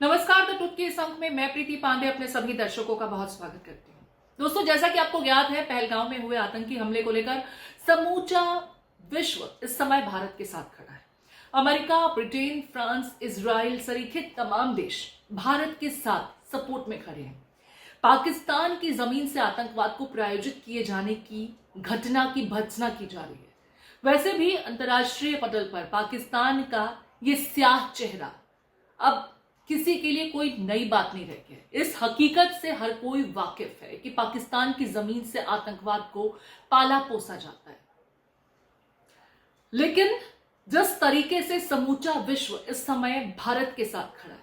नमस्कार। The truth के इस अंक में मैं प्रीति पांडे अपने सभी दर्शकों का बहुत स्वागत करती हूँ। दोस्तों, जैसा कि आपको ज्ञात है, पहलगांव में हुए आतंकी हमले को लेकर समूचा विश्व इस समय भारत के साथ खड़ा है। अमेरिका, ब्रिटेन, फ्रांस, इजराइल सरीखे तमाम देश भारत के साथ सपोर्ट में खड़े हैं। पाकिस्तान की जमीन से आतंकवाद को प्रायोजित किए जाने की घटना की भर्त्सना की जा रही है। वैसे भी अंतर्राष्ट्रीय पटल पर पाकिस्तान का ये स्याह चेहरा अब किसी के लिए कोई नई बात नहीं रह गई। इस हकीकत से हर कोई वाकिफ है कि पाकिस्तान की जमीन से आतंकवाद को पाला पोसा जाता है। लेकिन जिस तरीके से समूचा विश्व इस समय भारत के साथ खड़ा है,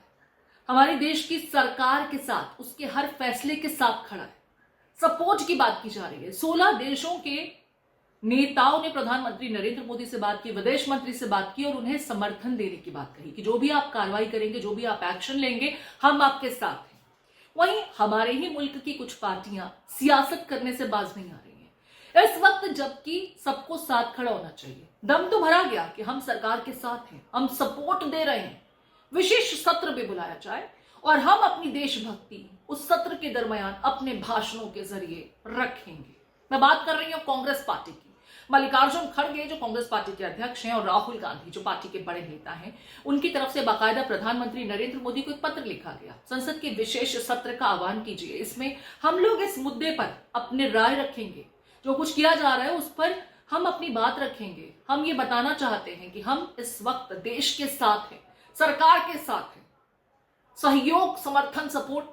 हमारे देश की सरकार के साथ, उसके हर फैसले के साथ खड़ा है, सपोर्ट की बात की जा रही है। 16 देशों के नेताओं ने प्रधानमंत्री नरेंद्र मोदी से बात की, विदेश मंत्री से बात की और उन्हें समर्थन देने की बात कही कि जो भी आप कार्रवाई करेंगे, जो भी आप एक्शन लेंगे, हम आपके साथ हैं। वहीं हमारे ही मुल्क की कुछ पार्टियां सियासत करने से बाज नहीं आ रही हैं इस वक्त, जबकि सबको साथ खड़ा होना चाहिए। दम तो भरा गया कि हम सरकार के साथ हैं, हम सपोर्ट दे रहे हैं, विशेष सत्र भी बुलाया जाए और हम अपनी देशभक्ति उस सत्र के दरमियान अपने भाषणों के जरिए रखेंगे। मैं बात कर रही हूं कांग्रेस पार्टी की। मल्लिकार्जुन खड़गे जो कांग्रेस पार्टी के अध्यक्ष हैं और राहुल गांधी जो पार्टी के बड़े नेता हैं, उनकी तरफ से बाकायदा प्रधानमंत्री नरेंद्र मोदी को एक पत्र लिखा गया। संसद के विशेष सत्र का आह्वान कीजिए, इसमें हम लोग इस मुद्दे पर अपने राय रखेंगे, जो कुछ किया जा रहा है उस पर हम अपनी बात रखेंगे। हम ये बताना चाहते हैं कि हम इस वक्त देश के साथ हैं, सरकार के साथ हैं। सहयोग, समर्थन, सपोर्ट,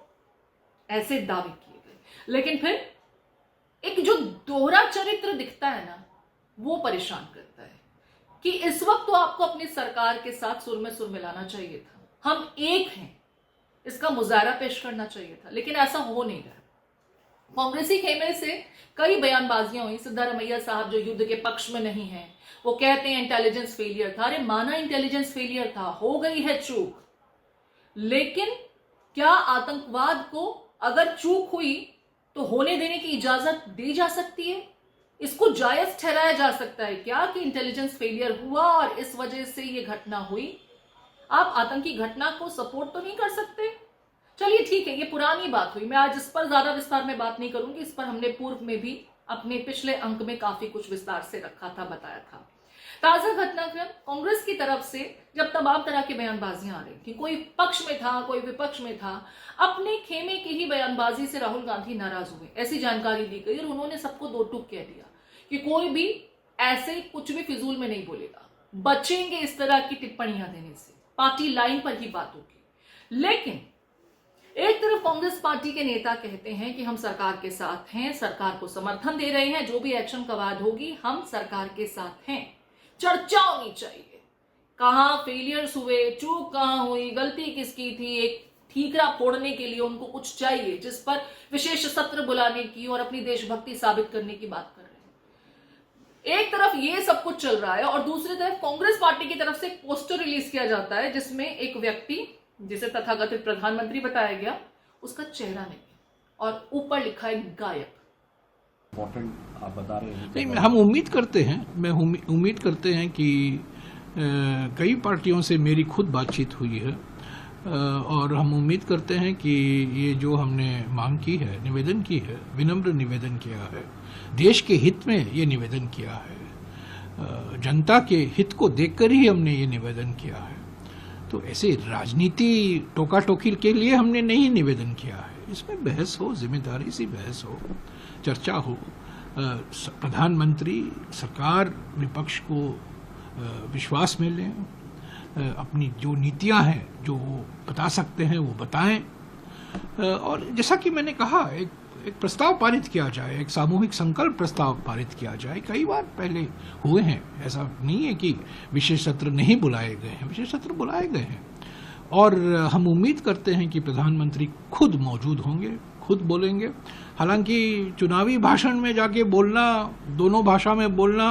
ऐसे दावे किए गए। लेकिन फिर एक जो दोहरा चरित्र दिखता है ना, वो परेशान करता है कि इस वक्त तो आपको अपनी सरकार के साथ सुर में सुर मिलाना चाहिए था, हम एक हैं, इसका मुजाहरा पेश करना चाहिए था, लेकिन ऐसा हो नहीं रहा। कांग्रेसी खेमे से कई बयानबाजियां हुई। सिद्धारमैया साहब जो युद्ध के पक्ष में नहीं है, वो कहते हैं इंटेलिजेंस फेलियर था। अरे माना इंटेलिजेंस फेलियर था, हो गई है चूक, लेकिन क्या आतंकवाद को अगर चूक हुई तो होने देने की इजाजत दी जा सकती है? इसको जायज ठहराया जा सकता है क्या कि इंटेलिजेंस फेलियर हुआ और इस वजह से ये घटना हुई? आप आतंकी घटना को सपोर्ट तो नहीं कर सकते। चलिए ठीक है, ये पुरानी बात हुई, मैं आज इस पर ज्यादा विस्तार में बात नहीं करूंगी। इस पर हमने पूर्व में भी अपने पिछले अंक में काफी कुछ विस्तार से रखा था, बताया था। ताजा घटनाक्रम कांग्रेस की तरफ से जब तमाम तरह की बयानबाजियां आ रही थी, कोई पक्ष में था, कोई विपक्ष में था, अपने खेमे की ही बयानबाजी से राहुल गांधी नाराज हुए, ऐसी जानकारी दी गई और उन्होंने सबको दो टूक कह दिया कि कोई भी ऐसे कुछ भी फिजूल में नहीं बोलेगा, बचेंगे इस तरह की टिप्पणियां देने से, पार्टी लाइन पर ही बात होगी। लेकिन एक तरफ कांग्रेस पार्टी के नेता कहते हैं कि हम सरकार के साथ हैं, सरकार को समर्थन दे रहे हैं, जो भी एक्शन का बाद होगी हम सरकार के साथ हैं, चर्चा होनी चाहिए, कहां फेलियर्स हुए, चूक कहां हुई, गलती किसकी थी, एक ठीकरा फोड़ने के लिए उनको कुछ चाहिए, जिस पर विशेष सत्र बुलाने की और अपनी देशभक्ति साबित करने की बात कर रहे हैं। एक तरफ ये सब कुछ चल रहा है और दूसरी तरफ कांग्रेस पार्टी की तरफ से एक पोस्टर रिलीज किया जाता है जिसमें एक व्यक्ति, जिसे तथाकथित प्रधानमंत्री बताया गया, उसका चेहरा नहीं और ऊपर लिखा है गायब। आप बता रहे हैं नहीं, हम उम्मीद करते हैं, उम्मीद करते हैं कि कई पार्टियों से मेरी खुद बातचीत हुई है और हम उम्मीद करते हैं कि ये जो हमने मांग की है, निवेदन की है, विनम्र निवेदन किया है, देश के हित में ये निवेदन किया है, जनता के हित को देखकर ही हमने ये निवेदन किया है। तो ऐसे राजनीति टोका टोकी के लिए हमने नहीं निवेदन किया है। इसमें बहस हो, जिम्मेदारी सी बहस हो, चर्चा हो, प्रधानमंत्री, सरकार, विपक्ष को विश्वास में लें, अपनी जो नीतियां हैं जो वो बता सकते हैं वो बताएं और जैसा कि मैंने कहा, एक प्रस्ताव पारित किया जाए, एक सामूहिक संकल्प प्रस्ताव पारित किया जाए। कई बार पहले हुए हैं, ऐसा नहीं है कि विशेष सत्र नहीं बुलाए गए हैं, विशेष सत्र बुलाए गए हैं और हम उम्मीद करते हैं कि प्रधानमंत्री खुद मौजूद होंगे, खुद बोलेंगे। हालांकि चुनावी भाषण में जाके बोलना, दोनों भाषा में बोलना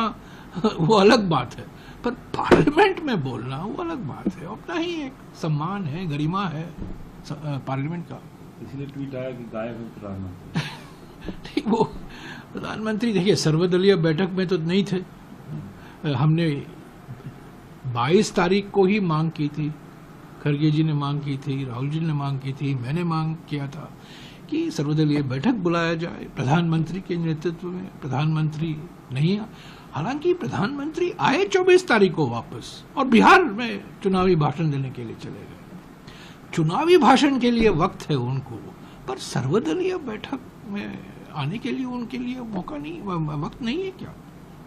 वो अलग बात है, पर पार्लियामेंट में बोलना वो अलग बात है। अपना ही एक सम्मान है, गरिमा है पार्लियामेंट का। इसलिए ट्वीट आया कि गायब है प्रधानमंत्री। ठीक, वो प्रधानमंत्री देखिए सर्वदलीय बैठक में तो नहीं थे। हमने 22 तारीख को ही मांग की थी खड़गे जी ने मांग की थी, राहुल जी ने मांग की थी, मैंने मांग किया था कि सर्वदलीय बैठक बुलाया जाए प्रधानमंत्री के नेतृत्व में। प्रधानमंत्री नहीं, हालांकि प्रधानमंत्री आए 24 तारीख को वापस और बिहार में चुनावी भाषण देने के लिए चले गए। चुनावी भाषण के लिए वक्त है उनको, पर सर्वदलीय बैठक में आने के लिए उनके लिए मौका नहीं, वक्त नहीं है क्या,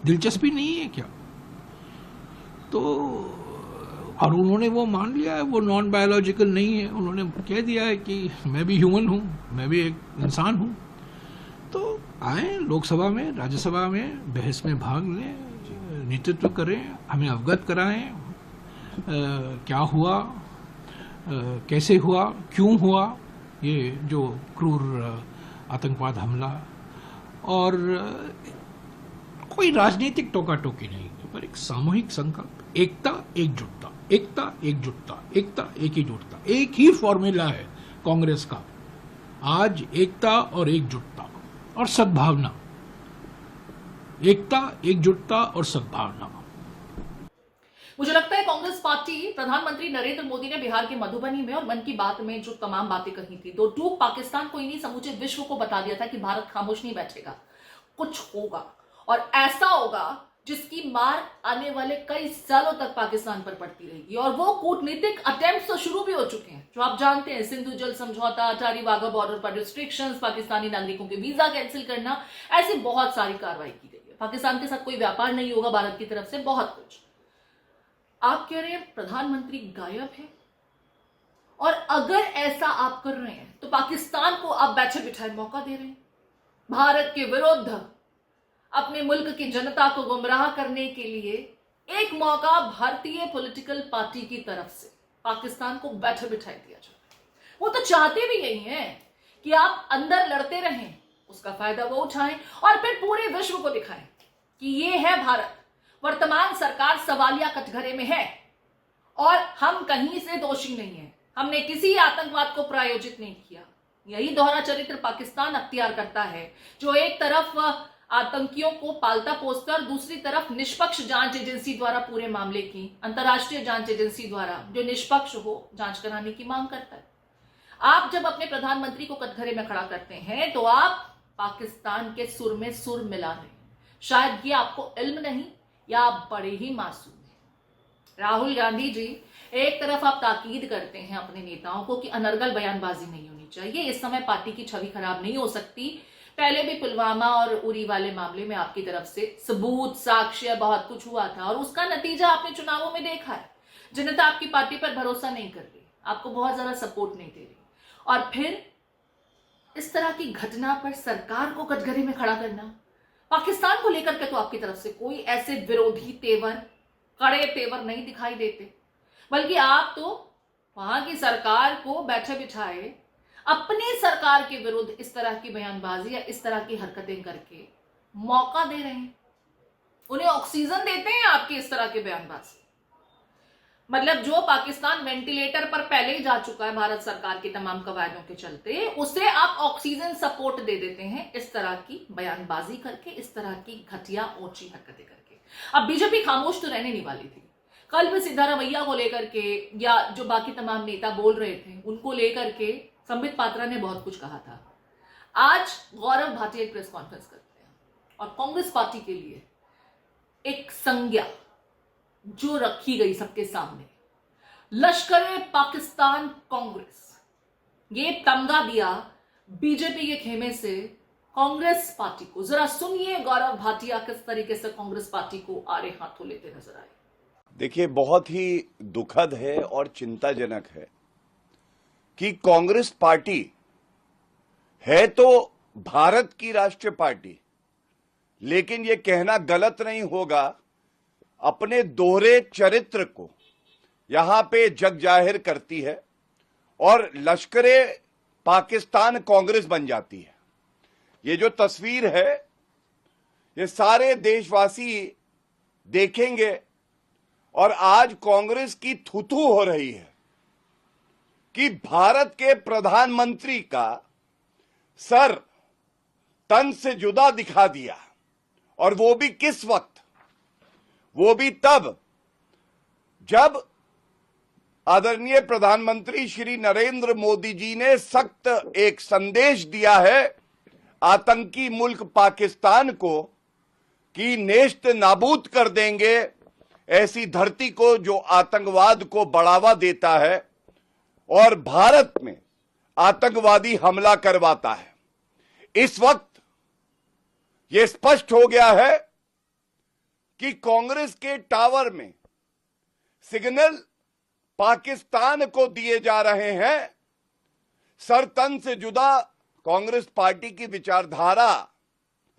दिलचस्पी नहीं है क्या? तो और उन्होंने वो मान लिया है, वो नॉन बायोलॉजिकल नहीं है। उन्होंने कह दिया है कि मैं भी ह्यूमन हूँ, मैं भी एक इंसान हूँ। तो आए लोकसभा में, राज्यसभा में बहस में भाग लें, नेतृत्व करें, हमें अवगत कराएं क्या हुआ, कैसे हुआ, क्यों हुआ ये जो क्रूर आतंकवाद हमला। और कोई राजनीतिक टोका टोकी नहीं, पर एक सामूहिक संकल्प, एकता एकजुटता, एकता एकजुटता, एकता एकजुटता, एक ही फॉर्मूला है कांग्रेस का आज, एकता और एकजुटता और सद्भावना, एकता एकजुटता और सद्भावना। मुझे लगता है कांग्रेस पार्टी, प्रधानमंत्री नरेंद्र मोदी ने बिहार के मधुबनी में और मन की बात में जो तमाम बातें कही थी, दो टूक पाकिस्तान को, इन्हीं समूचे विश्व को बता दिया था कि भारत खामोश नहीं बैठेगा, कुछ होगा और ऐसा होगा जिसकी मार आने वाले कई सालों तक पाकिस्तान पर पड़ती रहेगी। और वो कूटनीतिक अटेम्प्ट तो शुरू भी हो चुके हैं, जो आप जानते हैं, सिंधु जल समझौता, अटारी वाघा बॉर्डर पर रिस्ट्रिक्शंस, पाकिस्तानी नागरिकों के वीजा कैंसिल करना, ऐसी बहुत सारी कार्रवाई की गई है। पाकिस्तान के साथ कोई व्यापार नहीं होगा भारत की तरफ से, बहुत कुछ। आप कह रहे हैं प्रधानमंत्री गायब है, और अगर ऐसा आप कर रहे हैं तो पाकिस्तान को आप बैठे बिठाए मौका दे रहे हैं भारत के विरुद्ध अपने मुल्क की जनता को गुमराह करने के लिए। एक मौका भारतीय पॉलिटिकल पार्टी की तरफ से पाकिस्तान को बैठे बिठाए दिया जाए। वो तो चाहते भी यही हैं कि आप अंदर लड़ते रहें, उसका फायदा वो उठाएं और फिर पूरे विश्व को दिखाएं कि ये है भारत, वर्तमान सरकार सवालिया कटघरे में है और हम कहीं से दोषी नहीं है, हमने किसी आतंकवाद को प्रायोजित नहीं किया। यही दोहरा चरित्र पाकिस्तान अख्तियार करता है, जो एक तरफ आतंकियों को पालता पोसता और दूसरी तरफ निष्पक्ष जांच एजेंसी द्वारा पूरे मामले की, अंतर्राष्ट्रीय जांच एजेंसी द्वारा जो निष्पक्ष हो, जांच कराने की मांग करता है। आप जब अपने प्रधानमंत्री को कटघरे में खड़ा करते हैं तो आप पाकिस्तान के सुर में सुर मिला रहे हैं। शायद ये आपको इल्म नहीं, या आप बड़े ही मासूम हैं। राहुल गांधी जी, एक तरफ आप ताकीद करते हैं अपने नेताओं को कि अनर्गल बयानबाजी नहीं होनी चाहिए, इस समय पार्टी की छवि खराब नहीं हो सकती। पहले भी पुलवामा और उरी वाले मामले में आपकी तरफ से सबूत, साक्ष्य, बहुत कुछ हुआ था और उसका नतीजा आपने चुनावों में देखा है। जनता आपकी पार्टी पर भरोसा नहीं कर रही, आपको बहुत ज्यादा सपोर्ट नहीं दे रही, और फिर इस तरह की घटना पर सरकार को कटघरे में खड़ा करना। पाकिस्तान को लेकर के तो आपकी तरफ से कोई ऐसे विरोधी तेवर, कड़े तेवर नहीं दिखाई देते, बल्कि आप तो वहां की सरकार को बैठे बिठाए अपनी सरकार के विरुद्ध इस तरह की बयानबाजी या इस तरह की हरकतें करके मौका दे रहे हैं, उन्हें ऑक्सीजन देते हैं आपकी इस तरह के बयानबाजी। मतलब जो पाकिस्तान वेंटिलेटर पर पहले ही जा चुका है भारत सरकार की तमाम कवायदों के चलते, उसे आप ऑक्सीजन सपोर्ट दे देते हैं इस तरह की बयानबाजी करके, इस तरह की घटिया ऊंची हरकतें करके। अब बीजेपी खामोश तो रहने नहीं वाली थी। कल भी सिद्धारमैया को लेकर के या जो बाकी तमाम नेता बोल रहे थे उनको लेकर के संबित पात्रा ने बहुत कुछ कहा था। आज गौरव भाटिया एक प्रेस कॉन्फ्रेंस करते हैं और कांग्रेस पार्टी के लिए एक संज्ञा जो रखी गई सबके सामने, लश्कर पाकिस्तान कांग्रेस, ये तमगा दिया बीजेपी के खेमे से कांग्रेस पार्टी को। जरा सुनिए गौरव भाटिया किस तरीके से कांग्रेस पार्टी को आड़े हाथों लेते नजर आए। देखिए, बहुत ही दुखद है और चिंताजनक है कि कांग्रेस पार्टी है तो भारत की राष्ट्रीय पार्टी, लेकिन यह कहना गलत नहीं होगा, अपने दोहरे चरित्र को यहां पे जग जाहिर करती है और लश्करे पाकिस्तान कांग्रेस बन जाती है। ये जो तस्वीर है ये सारे देशवासी देखेंगे और आज कांग्रेस की थुथु हो रही है कि भारत के प्रधानमंत्री का सर तन से जुदा दिखा दिया, और वो भी किस वक्त, वो भी तब जब आदरणीय प्रधानमंत्री श्री नरेंद्र मोदी जी ने सख्त एक संदेश दिया है आतंकी मुल्क पाकिस्तान को कि नेस्त नाबूद कर देंगे ऐसी धरती को जो आतंकवाद को बढ़ावा देता है और भारत में आतंकवादी हमला करवाता है। इस वक्त यह स्पष्ट हो गया है कि कांग्रेस के टावर में सिग्नल पाकिस्तान को दिए जा रहे हैं। सर तन से जुदा कांग्रेस पार्टी की विचारधारा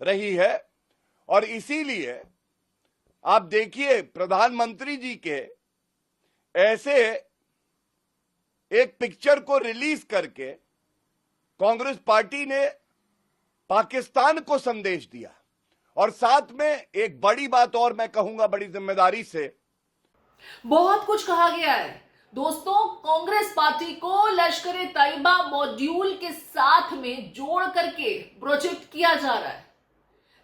रही है और इसीलिए आप देखिए प्रधानमंत्री जी के ऐसे एक पिक्चर को रिलीज करके कांग्रेस पार्टी ने पाकिस्तान को संदेश दिया। और साथ में एक बड़ी बात और मैं कहूंगा बड़ी जिम्मेदारी से, बहुत कुछ कहा गया है दोस्तों। कांग्रेस पार्टी को लश्कर ए तैयबा मॉड्यूल के साथ में जोड़ करके प्रोजेक्ट किया जा रहा है।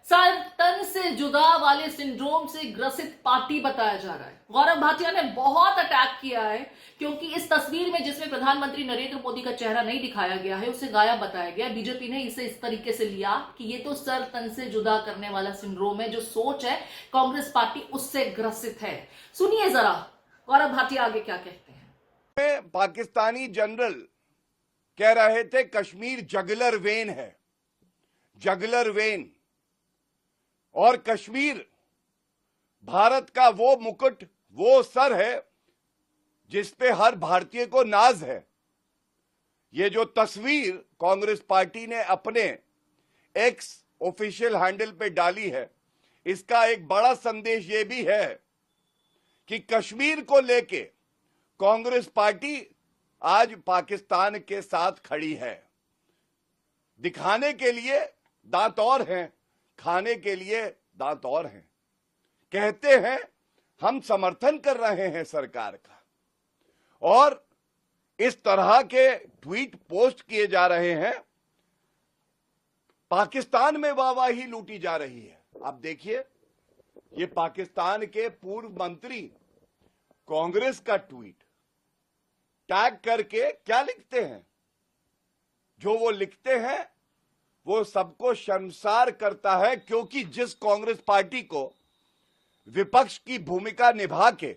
सर तन से जुदा वाले सिंड्रोम से ग्रसित पार्टी बताया जा रहा है। गौरव भाटिया ने बहुत अटैक किया है क्योंकि इस तस्वीर में जिसमें प्रधानमंत्री नरेंद्र मोदी का चेहरा नहीं दिखाया गया है उसे गायब बताया गया। बीजेपी ने इसे इस तरीके से लिया कि ये तो सर तन से जुदा करने वाला सिंड्रोम है, जो सोच है कांग्रेस पार्टी उससे ग्रसित है। सुनिए जरा गौरव भाटिया आगे क्या कहते हैं। पाकिस्तानी जनरल कह रहे थे कश्मीर जगलर वेन है, जगलर वेन, और कश्मीर भारत का वो मुकुट, वो सर है जिस पे हर भारतीय को नाज है। ये जो तस्वीर कांग्रेस पार्टी ने अपने एक्स ऑफिशियल हैंडल पे डाली है, इसका एक बड़ा संदेश ये भी है कि कश्मीर को लेके कांग्रेस पार्टी आज पाकिस्तान के साथ खड़ी है। दिखाने के लिए दांत और हैं, खाने के लिए दांत और हैं। कहते हैं हम समर्थन कर रहे हैं सरकार का, और इस तरह के ट्वीट पोस्ट किए जा रहे हैं। पाकिस्तान में वाहवाही लूटी जा रही है। आप देखिए ये पाकिस्तान के पूर्व मंत्री कांग्रेस का ट्वीट टैग करके क्या लिखते हैं। जो वो लिखते हैं वो सबको शर्मसार करता है, क्योंकि जिस कांग्रेस पार्टी को विपक्ष की भूमिका निभा के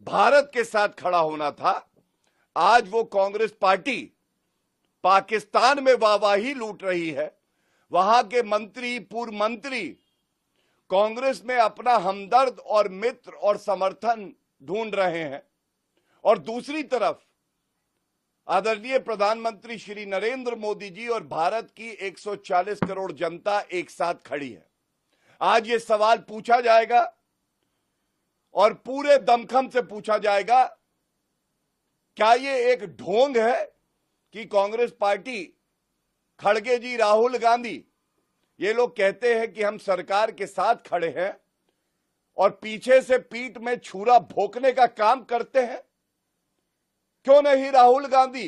भारत के साथ खड़ा होना था, आज वो कांग्रेस पार्टी पाकिस्तान में वाहवाही लूट रही है। वहां के मंत्री, पूर्व मंत्री कांग्रेस में अपना हमदर्द और मित्र और समर्थन ढूंढ रहे हैं, और दूसरी तरफ आदरणीय प्रधानमंत्री श्री नरेंद्र मोदी जी और भारत की 140 करोड़ जनता एक साथ खड़ी है। आज ये सवाल पूछा जाएगा और पूरे दमखम से पूछा जाएगा, क्या ये एक ढोंग है कि कांग्रेस पार्टी, खड़गे जी, राहुल गांधी, ये लोग कहते हैं कि हम सरकार के साथ खड़े हैं और पीछे से पीठ में छुरा भोंकने का काम करते हैं? क्यों नहीं राहुल गांधी,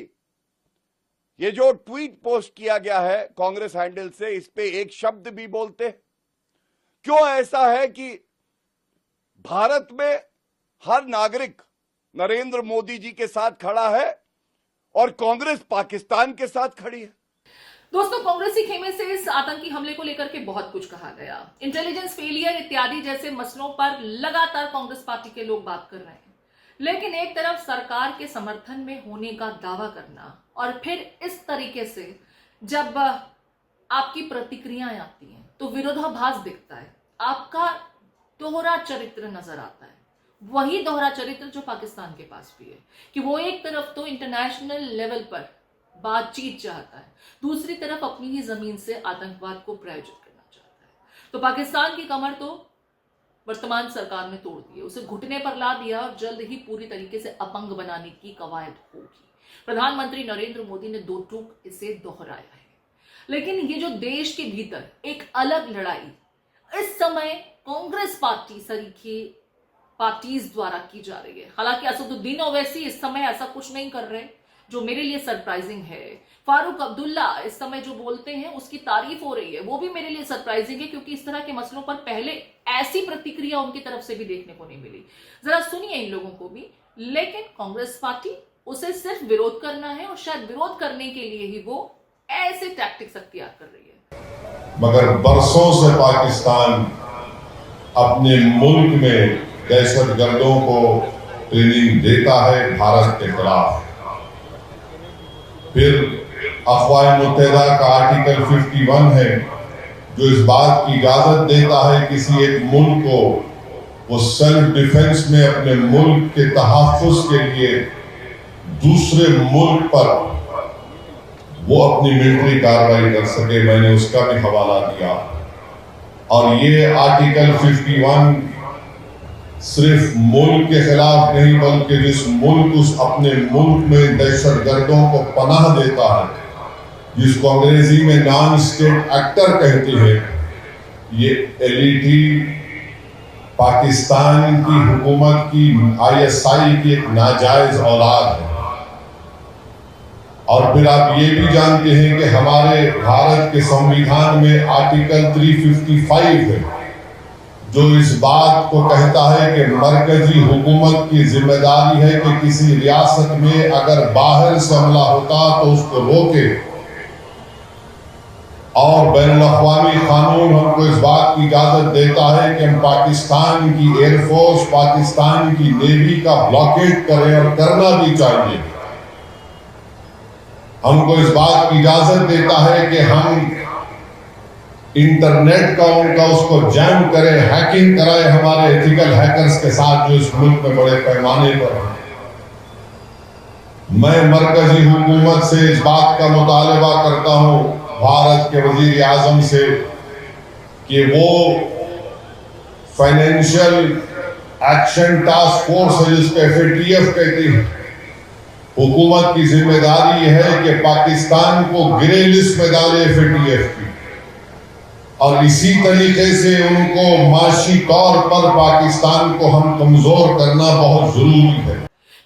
ये जो ट्वीट पोस्ट किया गया है कांग्रेस हैंडल से, इस पे एक शब्द भी बोलते? क्यों ऐसा है कि भारत में हर नागरिक नरेंद्र मोदी जी के साथ खड़ा है और कांग्रेस पाकिस्तान के साथ खड़ी है? दोस्तों कांग्रेसी खेमे से इस आतंकी हमले को लेकर के बहुत कुछ कहा गया। इंटेलिजेंस फेलियर इत्यादि जैसे मसलों पर लगातार कांग्रेस पार्टी के लोग बात कर रहे हैं, लेकिन एक तरफ सरकार के समर्थन में होने का दावा करना और फिर इस तरीके से जब आपकी प्रतिक्रियाएं आती हैं तो विरोधाभास दिखता है, आपका दोहरा चरित्र नजर आता है। वही दोहरा चरित्र जो पाकिस्तान के पास भी है कि वो एक तरफ तो इंटरनेशनल लेवल पर बातचीत चाहता है, दूसरी तरफ अपनी ही जमीन से आतंकवाद को प्रायोजित करना चाहता है। तो पाकिस्तान की कमर तो वर्तमान सरकार ने तोड़ दी है, उसे घुटने पर ला दिया और जल्द ही पूरी तरीके से अपंग बनाने की कवायद होगी। प्रधानमंत्री नरेंद्र मोदी ने दो टूक इसे दोहराया है। लेकिन ये जो देश के भीतर एक अलग लड़ाई इस समय कांग्रेस पार्टी सरीखे पार्टीज द्वारा की जा रही है। हालांकि असदुद्दीन ओवैसी इस समय ऐसा कुछ नहीं कर रहे, जो मेरे लिए सरप्राइजिंग है। फारूक अब्दुल्ला इस समय जो बोलते हैं उसकी तारीफ हो रही है, वो भी मेरे लिए सरप्राइजिंग है, क्योंकि इस तरह के मसलों पर पहले ऐसी प्रतिक्रिया उनकी तरफ से भी देखने को नहीं मिली। जरा सुनिए इन लोगों को भी लेकिन कांग्रेस पार्टी उसे सिर्फ विरोध करना है और शायद विरोध करने के लिए ही वो ऐसे टैक्टिक्स अख्तियार कर रही है। मगर बरसों से पाकिस्तान अपने मुल्क में दहशतगर्दों को ट्रेनिंग देता है भारत के खिलाफ। फिर अक़वाम मुत्तहिदा का आर्टिकल 51 है जो इस बात की इजाजत देता है किसी एक मुल्क को वो सेल्फ डिफेंस में अपने मुल्क के तहफ़्फ़ुज़ के लिए दूसरे मुल्क पर वो अपनी मिलिट्री कार्रवाई कर सके। मैंने उसका भी हवाला दिया। और ये आर्टिकल 51 सिर्फ मुल्क के खिलाफ नहीं बल्कि जिस मुल्क उस अपने मुल्क में दहशतगर्दों को पनाह देता है, जिसको अंग्रेजी में नॉन स्टेट एक्टर कहते हैं, ये एलईटी पाकिस्तान की हुकूमत की ISI की एक नाजायज औलाद है। और फिर आप ये भी जानते हैं कि हमारे भारत के संविधान में आर्टिकल 355 है जो इस बात को कहता है कि मरकजी हुकूमत की जिम्मेदारी है कि किसी रियासत में अगर बाहर से हमला होता तो उसको रोके। और बैनुल-अक़वामी कानून हमको इस बात की इजाजत देता है कि हम पाकिस्तान की एयरफोर्स, पाकिस्तान की नेवी का ब्लॉकेट करें और करना भी चाहिए। हमको इस बात की इजाजत देता है कि हम इंटरनेट का उनका उसको जैम करें, हैकिंग कराएं हमारे एथिकल हैकर्स के साथ जो इस मुल्क में बड़े पैमाने पर हैं। मैं मरकजी हुकूमत से इस बात का मुतालबा करता हूं, भारत के वजीर आजम से, कि वो फाइनेंशियल एक्शन टास्क फोर्स है जिसको FATF कहती है, हुकूमत की जिम्मेदारी है कि पाकिस्तान को ग्रे लिस्ट में डाले FATF की, और इसी तरीके से उनको माशी तौर पर पाकिस्तान को हम कमजोर करना बहुत जरूरी है।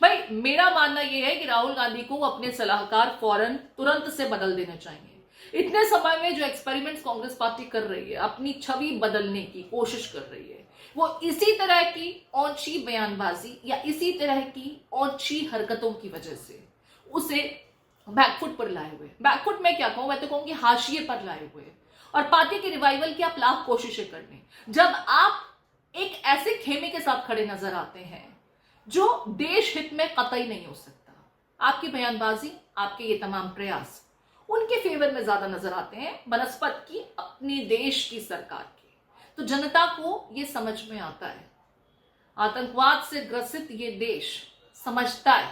भाई मेरा मानना यह है कि राहुल गांधी को अपने सलाहकार फौरन तुरंत से बदल देने चाहिए। इतने समय में जो एक्सपेरिमेंट्स कांग्रेस पार्टी कर रही है, अपनी छवि बदलने की कोशिश कर रही है, वो इसी तरह की औंची बयानबाजी या इसी तरह की औंची हरकतों की वजह से उसे बैकफुट पर लाए हुए, बैकफुट में क्या कहूं, मैं तो कहूंगी हाशिए पर लाए हुए, और पार्टी के रिवाइवल की आप लाख कोशिशें करने, जब आप एक ऐसे खेमे के साथ खड़े नजर आते हैं जो देश हित में कतई नहीं हो सकता, आपकी बयानबाजी, आपके ये तमाम प्रयास उनके फेवर में ज्यादा नजर आते हैं बनस्पत की अपने देश की सरकार के। तो जनता को ये समझ में आता है, आतंकवाद से ग्रसित ये देश समझता है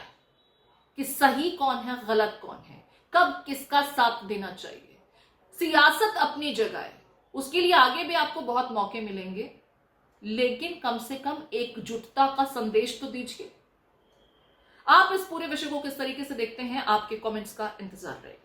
कि सही कौन है, गलत कौन है, कब किसका साथ देना चाहिए। सियासत अपनी जगह है, उसके लिए आगे भी आपको बहुत मौके मिलेंगे, लेकिन कम से कम एकजुटता का संदेश तो दीजिए। आप इस पूरे विषय को किस तरीके से देखते हैं, आपके कमेंट्स का इंतजार रहेगा।